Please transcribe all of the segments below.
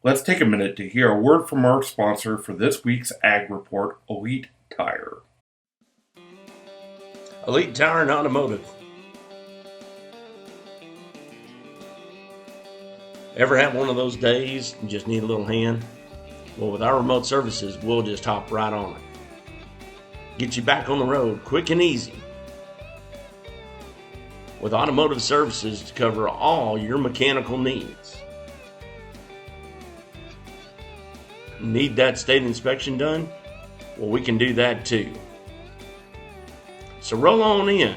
Let's take a minute to hear a word from our sponsor for this week's Ag Report, Elite Tire. Elite Tire and Automotive. Ever have one of those days you just need a little hand? Well, with our remote services, we'll just hop right on it. Get you back on the road quick and easy. With automotive services to cover all your mechanical needs. Need that state inspection done? Well, we can do that too. So roll on in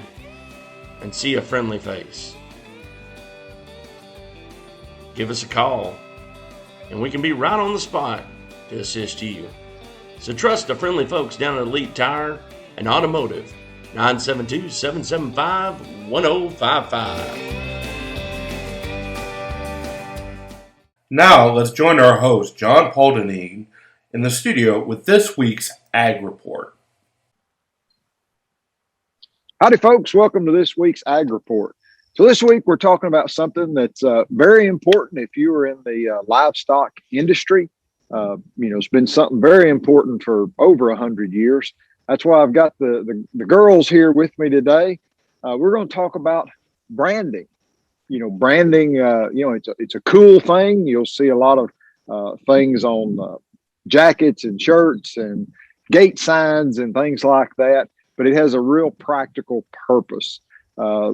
and see a friendly face. Give us a call and we can be right on the spot to assist you. So trust the friendly folks down at Elite Tire and Automotive, 972-775-1055. Now, let's join our host, John Paul Dineen, in the studio with this week's Ag Report. Howdy, folks. Welcome to this week's Ag Report. So this week, we're talking about something that's very important if you are in the livestock industry. It's been something very important for over 100 years. That's why I've got the girls here with me today. We're going to talk about branding. Branding, it's a cool thing. You'll see a lot of things on jackets and shirts and gate signs and things like that, but it has a real practical purpose.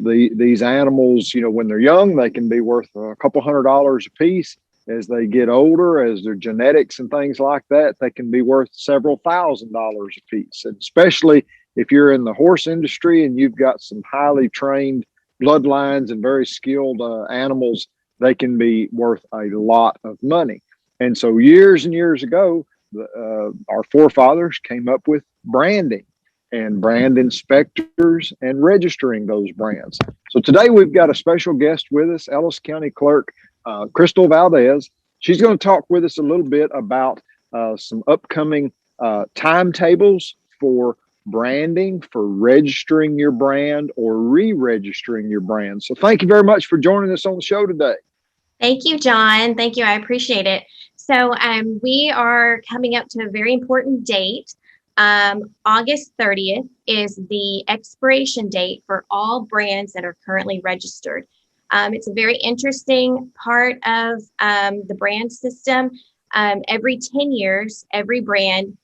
These animals, when they're young, they can be worth a couple $100 a piece. As they get older, as their genetics and things like that, they can be worth several $1,000s a piece. And especially if you're in the horse industry and you've got some highly trained bloodlines and very skilled animals, they can be worth a lot of money. And so years and years ago, our forefathers came up with branding and brand inspectors and registering those brands. So today we've got a special guest with us, Ellis County Clerk Krystal Valdez. She's going to talk with us a little bit about some upcoming timetables for branding, for registering your brand or re-registering your brand. So thank you very much for joining us on the show today. Thank you, John. Thank you. I appreciate it. So we are coming up to a very important date. August 30th is the expiration date for all brands that are currently registered. It's a very interesting part of the brand system. Every 10 years, every brand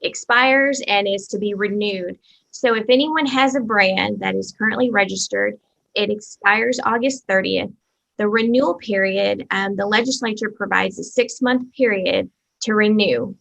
expires and is to be renewed. So if anyone has a brand that is currently registered, it expires August 30th. The renewal period, the legislature provides a 6-month period to renew.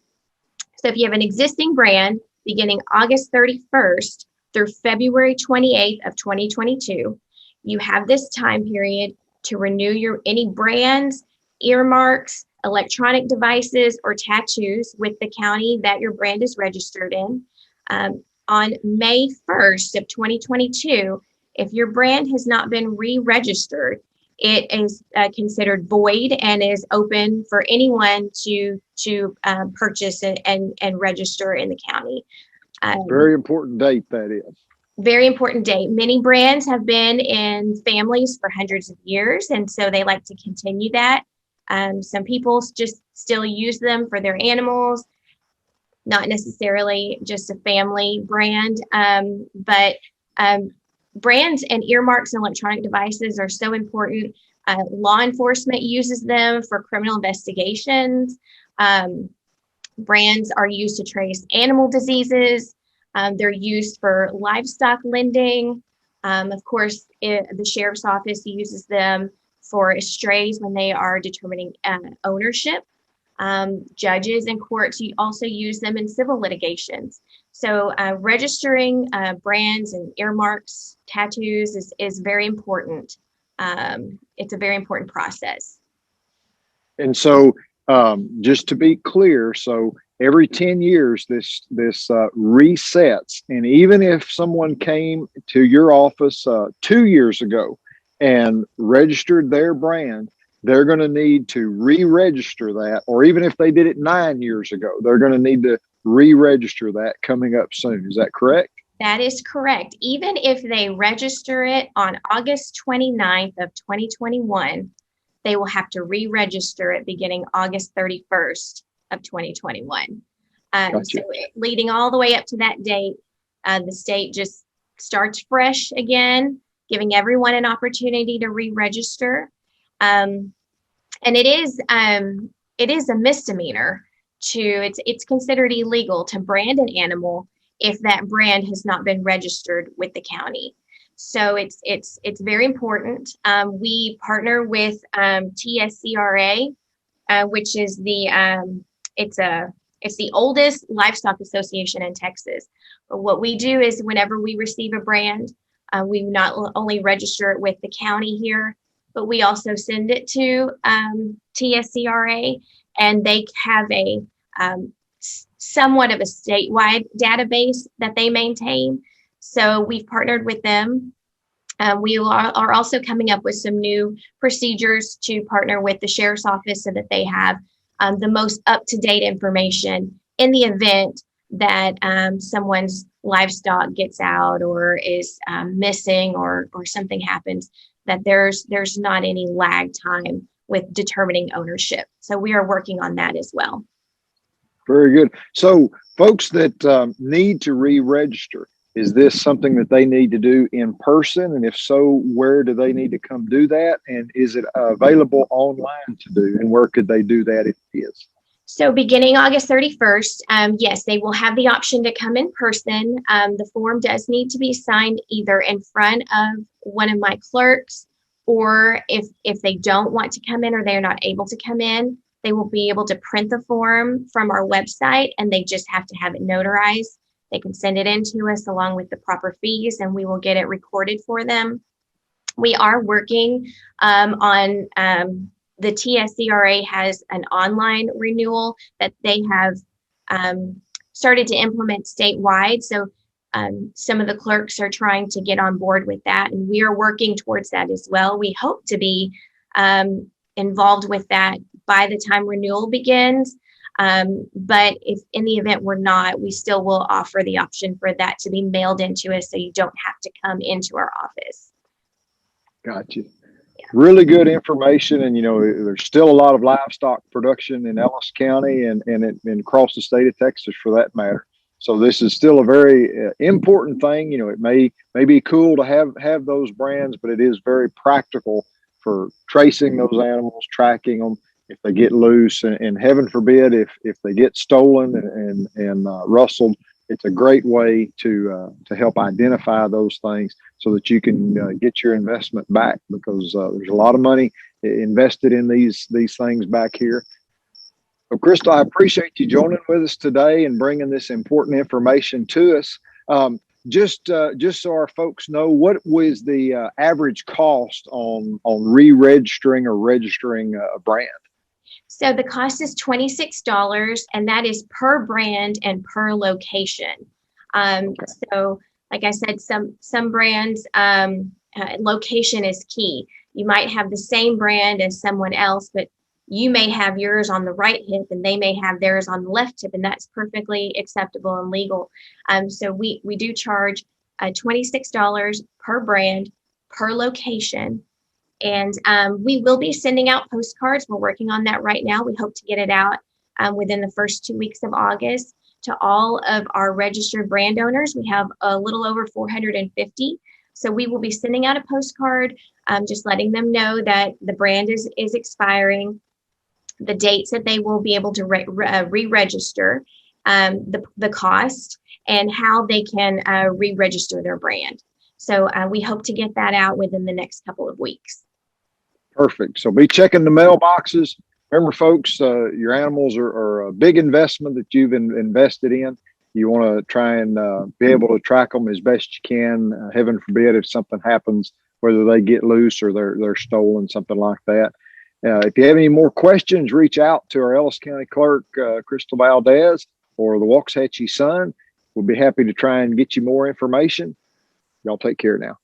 So if you have an existing brand beginning August 31st through February 28th of 2022, you have this time period to renew any brands, earmarks, electronic devices, or tattoos with the county that your brand is registered in. On May 1st of 2022, if your brand has not been re-registered, it is considered void and is open for anyone to purchase and register in the county. Very important date that is. Very important date. Many brands have been in families for hundreds of years, and so they like to continue that. Some people just still use them for their animals, not necessarily just a family brand, but brands and earmarks and electronic devices are so important. Law enforcement uses them for criminal investigations. Brands are used to trace animal diseases. They're used for livestock lending. Of course, the sheriff's office uses them for strays when they are determining ownership. Judges and courts also use them in civil litigations. So registering brands and earmarks, tattoos is very important. It's a very important process. And so just to be clear, so every 10 years, this resets. And even if someone came to your office 2 years ago and registered their brand, they're going to need to re-register that. Or even if they did it 9 years ago, they're going to need to re-register that coming up soon. Is that correct? That is correct. Even if they register it on August 29th of 2021, they will have to re-register it beginning August 31st of 2021. Gotcha. So leading all the way up to that date, the state just starts fresh again, giving everyone an opportunity to re-register. And it is a misdemeanor it's considered illegal to brand an animal if that brand has not been registered with the county. So it's very important. We partner with TSCRA, which is it's the oldest livestock association in Texas. But what we do is whenever we receive a brand, we not only register it with the county here, but we also send it to TSCRA, and they have a somewhat of a statewide database that they maintain. So we've partnered with them. We are also coming up with some new procedures to partner with the sheriff's office so that they have the most up-to-date information in the event that someone's livestock gets out or is missing or something happens, that there's not any lag time with determining ownership. So we are working on that as well. Very good. So folks that need to re-register, is this something that they need to do in person? And if so, where do they need to come do that? And is it available online to do? And where could they do that if it is? So beginning August 31st, yes, they will have the option to come in person. The form does need to be signed either in front of one of my clerks, or if they don't want to come in or they're not able to come in, they will be able to print the form from our website, and they just have to have it notarized. They can send it in to us along with the proper fees, and we will get it recorded for them. We are working on the TSCRA has an online renewal that they have started to implement statewide. So some of the clerks are trying to get on board with that, and we are working towards that as well. We hope to be involved with that by the time renewal begins. But if in the event we're not, we still will offer the option for that to be mailed into us so you don't have to come into our office. Gotcha. Yeah. Really good information. And, there's still a lot of livestock production in Ellis County and across the state of Texas for that matter. So this is still a very important thing. It may be cool to have those brands, but it is very practical for tracing those animals, tracking them if they get loose, and heaven forbid if they get stolen and rustled. It's a great way to help identify those things so that you can get your investment back, because there's a lot of money invested in these things back here. So, Krystal, I appreciate you joining with us today and bringing this important information to us. Just so our folks know, what was the average cost on re-registering or registering a brand? So the cost is $26, and that is per brand and per location. Okay. So like I said, some brands, location is key. You might have the same brand as someone else, but you may have yours on the right hip and they may have theirs on the left hip, and that's perfectly acceptable and legal. So we do charge $26 per brand, per location. And we will be sending out postcards. We're working on that right now. We hope to get it out within the first 2 weeks of August to all of our registered brand owners. We have a little over 450. So we will be sending out a postcard, just letting them know that the brand is expiring, the dates that they will be able to re-register, the cost, and how they can re-register their brand. So we hope to get that out within the next couple of weeks. Perfect. So be checking the mailboxes. Remember, folks, your animals are a big investment that you've invested in. You want to try and be able to track them as best you can. Heaven forbid if something happens, whether they get loose or they're stolen, something like that. If you have any more questions, reach out to our Ellis County Clerk, Krystal Valdez, or the Waxahachie Sun. We'll be happy to try and get you more information. Y'all take care now.